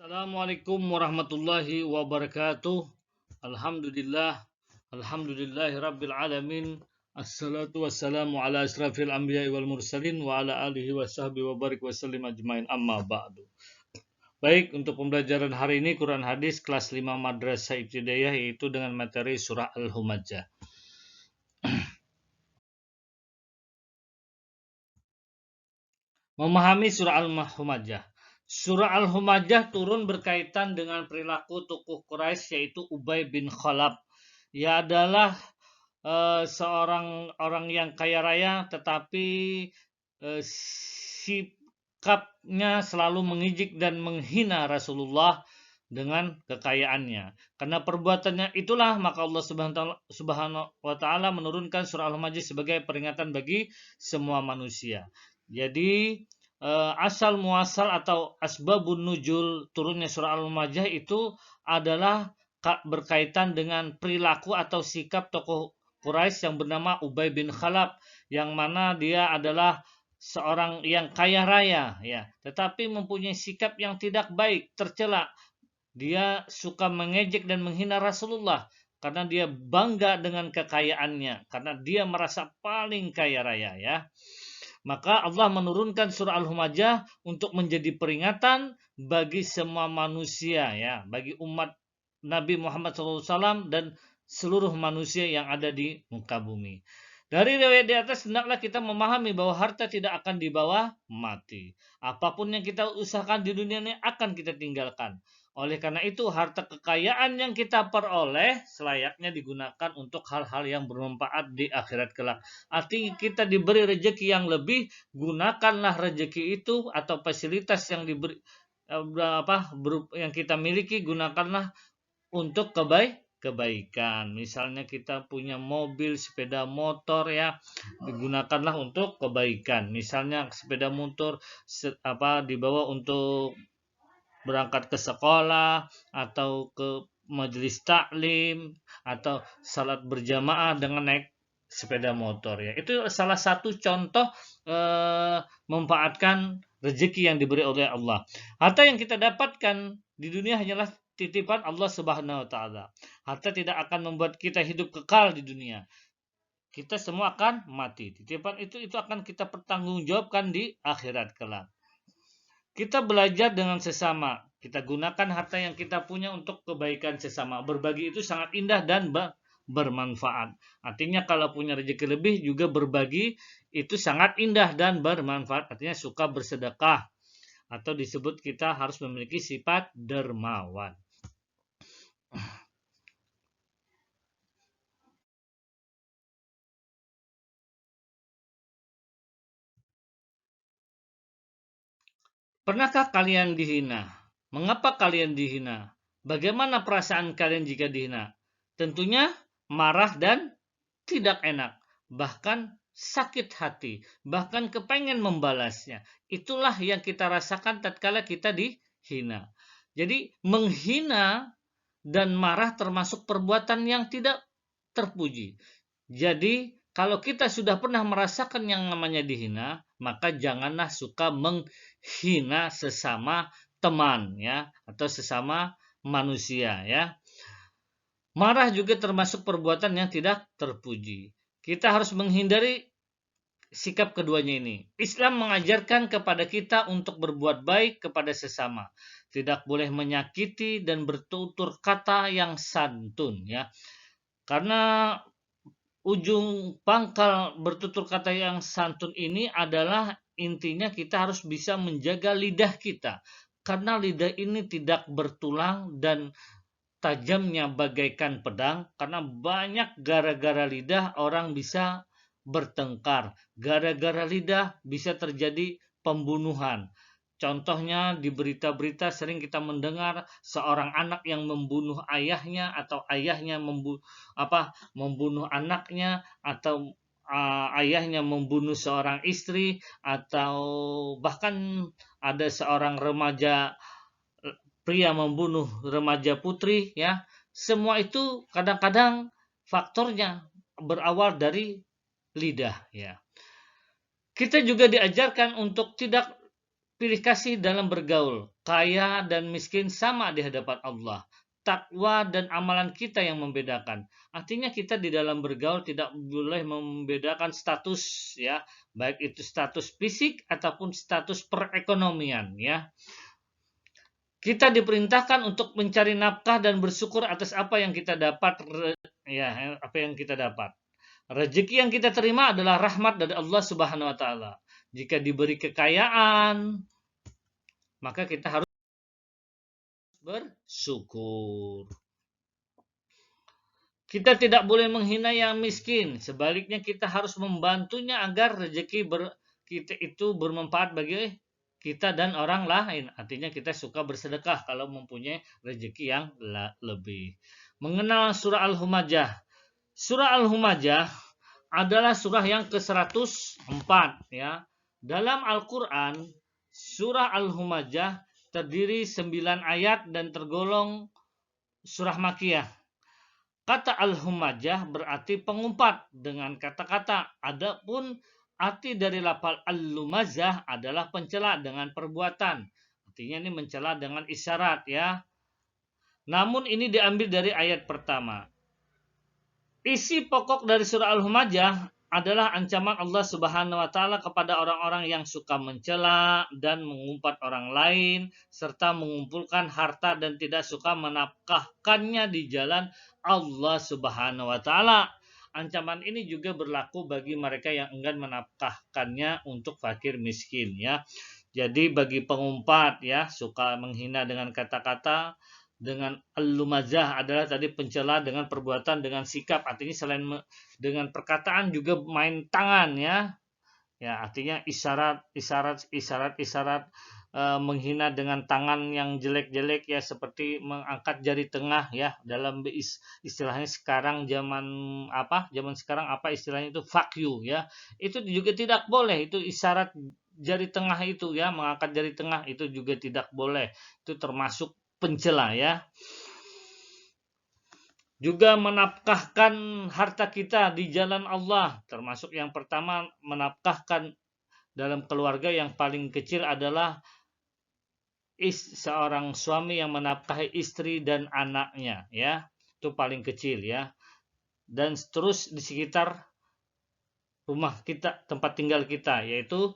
Assalamualaikum warahmatullahi wabarakatuh. Alhamdulillah. Alhamdulillahi rabbil alamin. Assalatu wassalamu ala asrafil anbiya'i wal mursalin wa ala alihi wa sahbihi wa barik wa sallim ajmain amma ba'du. Baik, untuk pembelajaran hari ini Quran Hadis kelas 5 Madrasah Ibtidaiyah yaitu dengan materi surah Al-Humajah. Memahami surah Al-Humajah. Surah Al-Humajah turun berkaitan dengan perilaku tokoh Quraisy yaitu Ubay bin Khalaf. Ia adalah seorang orang yang kaya raya tetapi sikapnya selalu mengejek dan menghina Rasulullah dengan kekayaannya. Karena perbuatannya itulah maka Allah Subhanahu wa taala menurunkan surah Al-Humajah sebagai peringatan bagi semua manusia. Jadi asal muasal atau asbabun nuzul turunnya surah Al-Humajah itu adalah berkaitan dengan perilaku atau sikap tokoh Quraisy yang bernama Ubay bin Khalaf, yang mana dia adalah seorang yang kaya raya ya, tetapi mempunyai sikap yang tidak baik, tercela. Dia suka mengejek dan menghina Rasulullah karena dia bangga dengan kekayaannya, karena dia merasa paling kaya raya ya. Maka Allah menurunkan surah Al-Humajah untuk menjadi peringatan bagi semua manusia ya, bagi umat Nabi Muhammad SAW dan seluruh manusia yang ada di muka bumi. Dari riwayat di atas hendaklah kita memahami bahwa harta tidak akan dibawa mati. Apapun yang kita usahakan di dunia ini akan kita tinggalkan. Oleh karena itu harta kekayaan yang kita peroleh selayaknya digunakan untuk hal-hal yang bermanfaat di akhirat kelak. Artinya kita diberi rezeki yang lebih, gunakanlah rezeki itu atau fasilitas yang diberi yang kita miliki, gunakanlah untuk kebaikan. Misalnya kita punya mobil, sepeda motor ya, digunakanlah untuk kebaikan. Misalnya sepeda motor dibawa untuk berangkat ke sekolah atau ke majelis taklim atau salat berjamaah dengan naik sepeda motor ya. Itu salah satu contoh memanfaatkan rezeki yang diberi oleh Allah. Harta yang kita dapatkan di dunia hanyalah titipan Allah Subhanahu wa taala. Harta tidak akan membuat kita hidup kekal di dunia. Kita semua akan mati. Titipan itu akan kita pertanggungjawabkan di akhirat kelak. Kita belajar dengan sesama. Kita gunakan harta yang kita punya untuk kebaikan sesama. Berbagi itu sangat indah dan bermanfaat. Artinya kalau punya rezeki lebih juga berbagi itu sangat indah dan bermanfaat. Artinya suka bersedekah. Atau disebut kita harus memiliki sifat dermawan. Pernahkah kalian dihina? Mengapa kalian dihina? Bagaimana perasaan kalian jika dihina? Tentunya marah dan tidak enak, bahkan sakit hati, bahkan kepengen membalasnya. Itulah yang kita rasakan tatkala kita dihina. Jadi menghina dan marah termasuk perbuatan yang tidak terpuji. Jadi kalau kita sudah pernah merasakan yang namanya dihina, maka janganlah suka menghina sesama teman ya, atau sesama manusia ya. Marah juga termasuk perbuatan yang tidak terpuji. Kita harus menghindari sikap keduanya ini. Islam mengajarkan kepada kita untuk berbuat baik kepada sesama. Tidak boleh menyakiti dan bertutur kata yang santun ya. Karena ujung pangkal bertutur kata yang santun ini adalah intinya kita harus bisa menjaga lidah kita. Karena lidah ini tidak bertulang dan tajamnya bagaikan pedang, karena banyak gara-gara lidah orang bisa bertengkar. Gara-gara lidah bisa terjadi pembunuhan. Contohnya di berita-berita sering kita mendengar seorang anak yang membunuh ayahnya atau ayahnya membunuh anaknya atau ayahnya membunuh seorang istri atau bahkan ada seorang remaja pria membunuh remaja putri ya. Semua itu kadang-kadang faktornya berawal dari lidah ya. Kita juga diajarkan untuk tidak pilih kasih dalam bergaul. Kaya dan miskin sama di hadapan Allah. Takwa dan amalan kita yang membedakan. Artinya kita di dalam bergaul tidak boleh membedakan status, ya, baik itu status fisik ataupun status perekonomian, ya. Kita diperintahkan untuk mencari nafkah dan bersyukur atas apa yang kita dapat, ya, apa yang kita dapat. Rezeki yang kita terima adalah rahmat dari Allah Subhanahu wa taala. Jika diberi kekayaan, maka kita harus bersyukur. Kita tidak boleh menghina yang miskin. Sebaliknya kita harus membantunya agar rezeki kita itu bermanfaat bagi kita dan orang lain. Artinya kita suka bersedekah kalau mempunyai rezeki yang lebih. Mengenal surah Al-Humajah. Surah Al-Humajah adalah surah yang ke-104, ya. Dalam Al-Qur'an, surah Al-Humajah terdiri 9 ayat dan tergolong surah Makkiyah. Kata Al-Humajah berarti pengumpat dengan kata-kata. Adapun arti dari lafal Al-Lumazah adalah pencela dengan perbuatan. Artinya ini mencela dengan isyarat, ya. Namun ini diambil dari ayat pertama. Isi pokok dari surah Al-Humajah adalah ancaman Allah Subhanahu wa taala kepada orang-orang yang suka mencela dan mengumpat orang lain serta mengumpulkan harta dan tidak suka menafkahkannya di jalan Allah Subhanahu wa taala. Ancaman ini juga berlaku bagi mereka yang enggan menafkahkannya untuk fakir miskin, ya. Jadi bagi pengumpat, ya, suka menghina dengan kata-kata, dengan al-lumazah adalah tadi pencela dengan perbuatan, dengan sikap. Artinya selain dengan perkataan juga main tangan, ya. Ya, artinya isyarat menghina dengan tangan yang jelek-jelek, ya, seperti mengangkat jari tengah, ya. Dalam istilahnya sekarang zaman sekarang istilahnya itu fuck you, ya. Itu juga tidak boleh. Itu isyarat jari tengah itu, ya, mengangkat jari tengah itu juga tidak boleh. Itu termasuk pencela, ya. Juga menafkahkan harta kita di jalan Allah, termasuk yang pertama menafkahkan dalam keluarga yang paling kecil adalah seorang suami yang menafkahi istri dan anaknya, ya. Itu paling kecil, ya. Dan terus di sekitar rumah kita, tempat tinggal kita, yaitu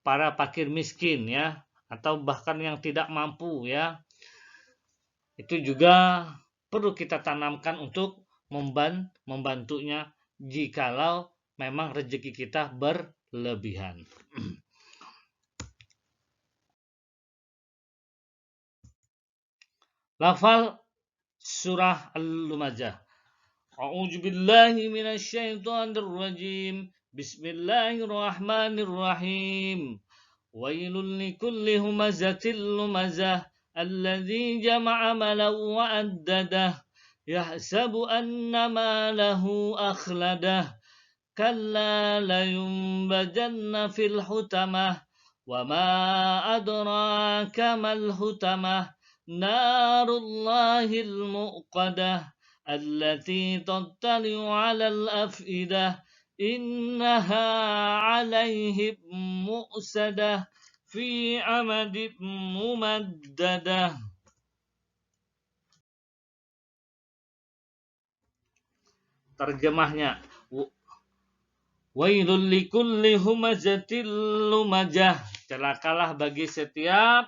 para fakir miskin, ya, atau bahkan yang tidak mampu, ya. Itu juga perlu kita tanamkan untuk membantunya jikalau memang rezeki kita berlebihan. Lafal surah Al-Lumajah. A'udzu billahi minasy syaithanir rajim. Bismillahirrahmanirrahim. Wailul likulli humazatil lumazah الذي جمع مالا وعدده يحسب أن ماله أخلده كلا لينبذن في الحطمة وما أدراك ما الحطمة نار الله الموقدة التي تطلع على الأفئدة إنها عليهم مؤصدة fi amadin mumaddadah. Terjemahnya, wailul likulli humazatil lumajah. Celakalah bagi setiap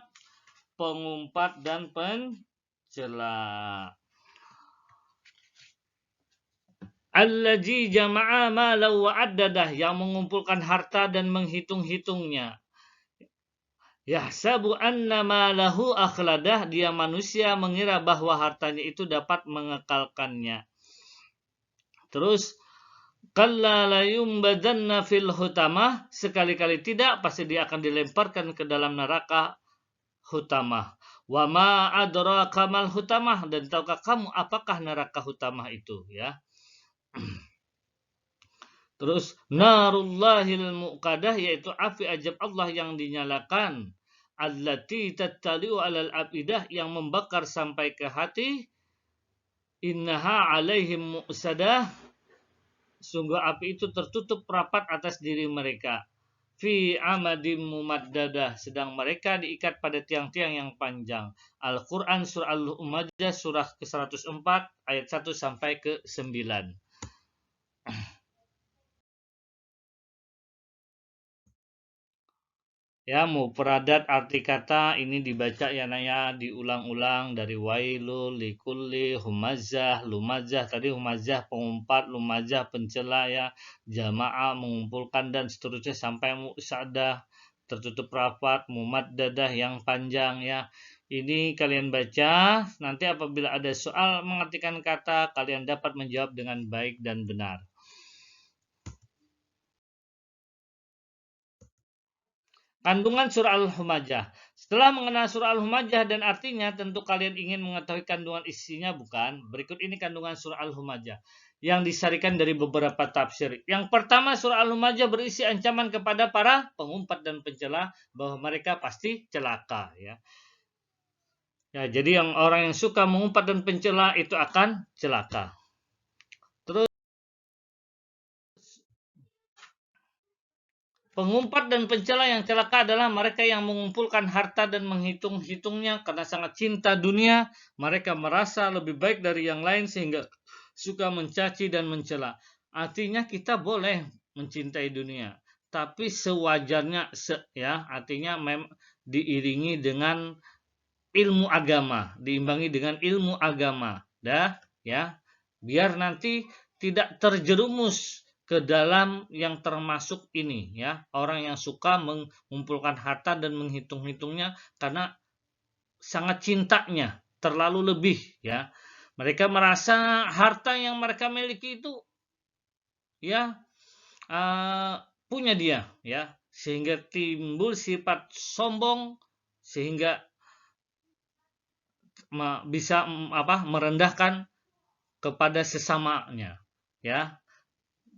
pengumpat dan pencela. Allazi jama'a mala wa addadah, yang mengumpulkan harta dan menghitung-hitungnya. Yahsabu anna malahu akhladah, dia manusia mengira bahwa hartanya itu dapat mengekalkannya. Terus kalla la yumbadanna fil hutamah, sekali-kali tidak, pasti dia akan dilemparkan ke dalam neraka hutamah. Wa ma adraka mal hutamah, dan tahukah kamu apakah neraka hutamah itu, ya. Terus narullahil muqadah, yaitu api ajab Allah yang dinyalakan. Allati tattali'u alal afidah, yang membakar sampai ke hati. Innaha alaihim mu'sadah, sungguh api itu tertutup rapat atas diri mereka. fi amadim mumaddadah, sedang mereka diikat pada tiang-tiang yang panjang. Al-Quran surah Al-Humajah surah ke-104 ayat 1 sampai ke-9. Ya, mufradat arti kata ini dibaca ya Naya, diulang-ulang dari wailul, likulli, humazah, lumazah. Tadi humazah pengumpat, lumazah pencela ya, jamaah mengumpulkan dan seterusnya sampai musadah, tertutup rapat, mumaddadah yang panjang ya. Ini kalian baca, nanti apabila ada soal mengartikan kata, kalian dapat menjawab dengan baik dan benar. Kandungan surah Al-Humajah. Setelah mengenal surah Al-Humajah dan artinya, tentu kalian ingin mengetahui kandungan isinya, bukan? Berikut ini kandungan surah Al-Humajah yang disarikan dari beberapa tafsir. Yang pertama, surah Al-Humajah berisi ancaman kepada para pengumpat dan pencela bahwa mereka pasti celaka, ya. Ya, jadi yang orang yang suka mengumpat dan pencela itu akan celaka. Terus pengumpat dan pencela yang celaka adalah mereka yang mengumpulkan harta dan menghitung-hitungnya karena sangat cinta dunia. Mereka merasa lebih baik dari yang lain sehingga suka mencaci dan mencela. Artinya kita boleh mencintai dunia, tapi sewajarnya ya, artinya diiringi dengan ilmu agama, diimbangi dengan ilmu agama. Dah, ya. Biar nanti tidak terjerumus ke dalam yang termasuk ini ya, orang yang suka mengumpulkan harta dan menghitung-hitungnya karena sangat cintanya, terlalu lebih ya. Mereka merasa harta yang mereka miliki itu ya punya dia ya, sehingga timbul sifat sombong, sehingga bisa merendahkan kepada sesamanya ya,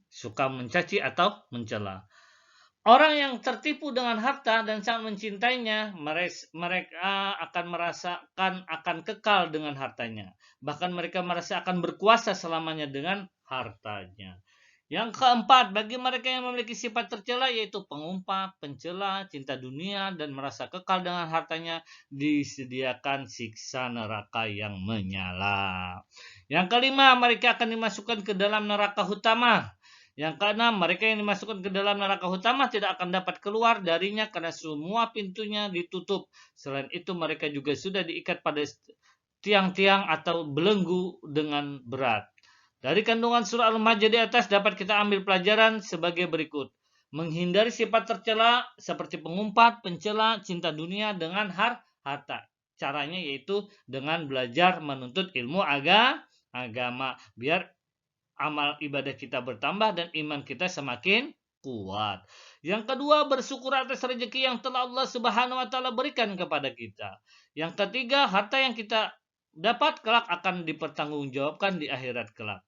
suka mencaci atau mencela. Orang yang tertipu dengan harta dan sangat mencintainya, mereka akan merasakan akan kekal dengan hartanya. Bahkan mereka merasa akan berkuasa selamanya dengan hartanya. Yang keempat, bagi mereka yang memiliki sifat tercela yaitu pengumpat, pencela, cinta dunia, dan merasa kekal dengan hartanya, disediakan siksa neraka yang menyala. Yang kelima, mereka akan dimasukkan ke dalam neraka utama. Yang keenam, mereka yang dimasukkan ke dalam neraka utama tidak akan dapat keluar darinya karena semua pintunya ditutup. Selain itu, mereka juga sudah diikat pada tiang-tiang atau belenggu dengan berat. Dari kandungan surah Al-Majah di atas dapat kita ambil pelajaran sebagai berikut. Menghindari sifat tercela seperti pengumpat, pencela, cinta dunia dengan harta. Caranya yaitu dengan belajar menuntut ilmu agama. Biar amal ibadah kita bertambah dan iman kita semakin kuat. Yang kedua, bersyukur atas rezeki yang telah Allah Subhanahu wa taala berikan kepada kita. Yang ketiga, harta yang kita dapat kelak akan dipertanggungjawabkan di akhirat kelak.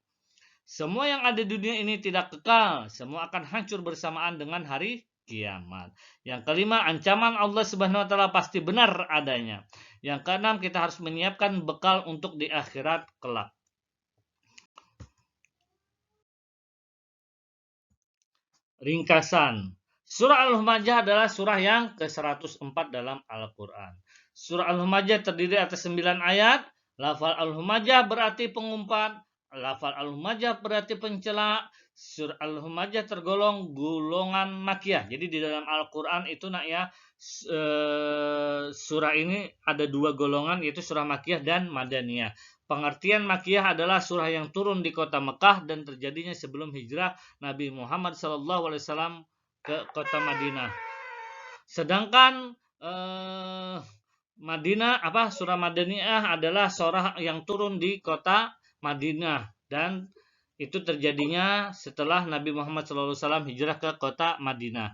Semua yang ada di dunia ini tidak kekal, semua akan hancur bersamaan dengan hari kiamat. Yang kelima, ancaman Allah Subhanahu wa taala pasti benar adanya. Yang keenam, kita harus menyiapkan bekal untuk di akhirat kelak. Ringkasan. Surah Al-Humajah adalah surah yang ke-104 dalam Al-Quran. Surah Al-Humajah terdiri atas 9 ayat. Lafal Al-Humajah berarti pengumpat. Lafal Al-Humajah berarti pencela. Surah Al-Humajah tergolong golongan makiyah. Jadi di dalam Al-Quran itu surah ini ada dua golongan, yaitu surah makiyah dan madaniyah. Pengertian makiyah adalah surah yang turun di kota Mekah dan terjadinya sebelum hijrah Nabi Muhammad SAW ke kota Madinah. Sedangkan surah Madaniyah adalah surah yang turun di kota Madinah dan itu terjadinya setelah Nabi Muhammad SAW hijrah ke kota Madinah.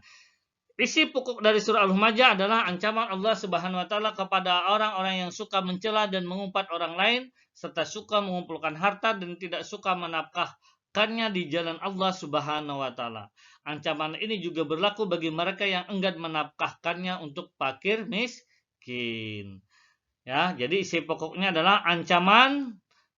Isi pokok dari surah Al-Humajah adalah ancaman Allah Subhanahu wa taala kepada orang-orang yang suka mencela dan mengumpat orang lain serta suka mengumpulkan harta dan tidak suka menafkahkannya di jalan Allah Subhanahu wa taala. Ancaman ini juga berlaku bagi mereka yang enggan menafkahkannya untuk fakir miskin. Ya, jadi isi pokoknya adalah ancaman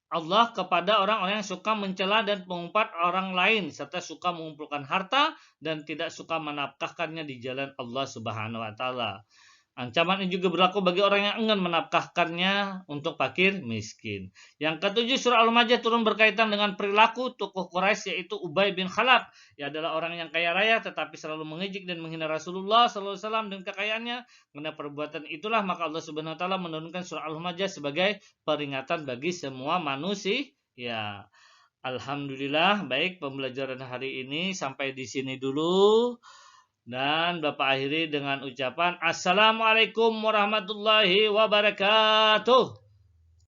Allah kepada orang-orang yang suka mencela dan mengumpat orang lain serta suka mengumpulkan harta dan tidak suka menafkahkannya di jalan Allah Subhanahu wa taala. Ancaman ini juga berlaku bagi orang yang enggan menafkahkannya untuk fakir miskin. Yang ketujuh, surah Al-Majah turun berkaitan dengan perilaku tokoh Quraisy yaitu Ubay bin Khalaf. Ia adalah orang yang kaya raya tetapi selalu mengejek dan menghina Rasulullah SAW dan kekayaannya. Karena perbuatan itulah maka Allah Subhanahu wa taala menurunkan surah Al-Majah sebagai peringatan bagi semua manusia. Ya, alhamdulillah baik pembelajaran hari ini sampai di sini dulu. Dan Bapak akhiri dengan ucapan Assalamualaikum warahmatullahi wabarakatuh.